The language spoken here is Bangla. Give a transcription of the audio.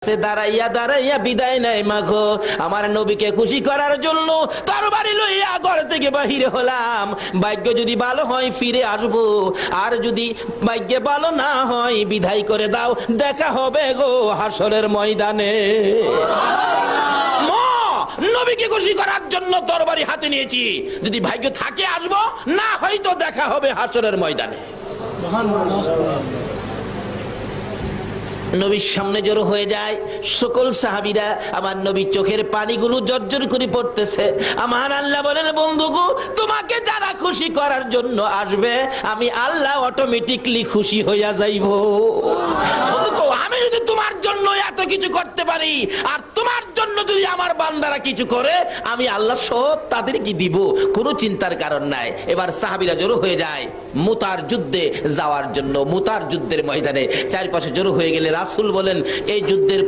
দাঁড়াইয়া দাঁড়াইয়া বিদায় নেয় মাগো, আমার নবীকে খুশি করার জন্য তরবারি লইয়া ঘর থেকে বাহির হলাম। ভাগ্য যদি ভালো হয় ফিরে আসবো, আর যদি ভাগ্যে ভালো না হয় বিদায় করে দাও, দেখা হবে গো হাসরের ময়দানে। নবীকে খুশি করার জন্য তরবারি হাতে নিয়েছি, যদি ভাগ্য থাকে আসবো, না হয়তো দেখা হবে হাসরের ময়দানে। নবীর সামনে জড়ো হয়ে যায় সকল সাহাবীরা, আমার নবীর চোখের পানিগুলো জর্জর করে পড়তেছে। আমার আল্লাহ বলেন, বন্ধুগো তোমাকে যারা খুশি করার জন্য আসবে, আমি আল্লাহ অটোমেটিকলি খুশি হইয়া যাইব। বন্ধুগো, আমি যদি তোমার জন্য এত কিছু করতে পারি, আর তোমার জন্য যদি আমার বান্দারা কিছু করে, আমি আল্লাহ সব তাদেরকে দিব, কোনো চিন্তার কারণ নাই। এবার সাহাবীরা জড়ো হয়ে যায় মুতার যুদ্ধে যাওয়ার জন্য। মুতার যুদ্ধের ময়দানে চারপাশে জড়ো হয়ে গেলে রাসূল বলেন, এই যুদ্ধের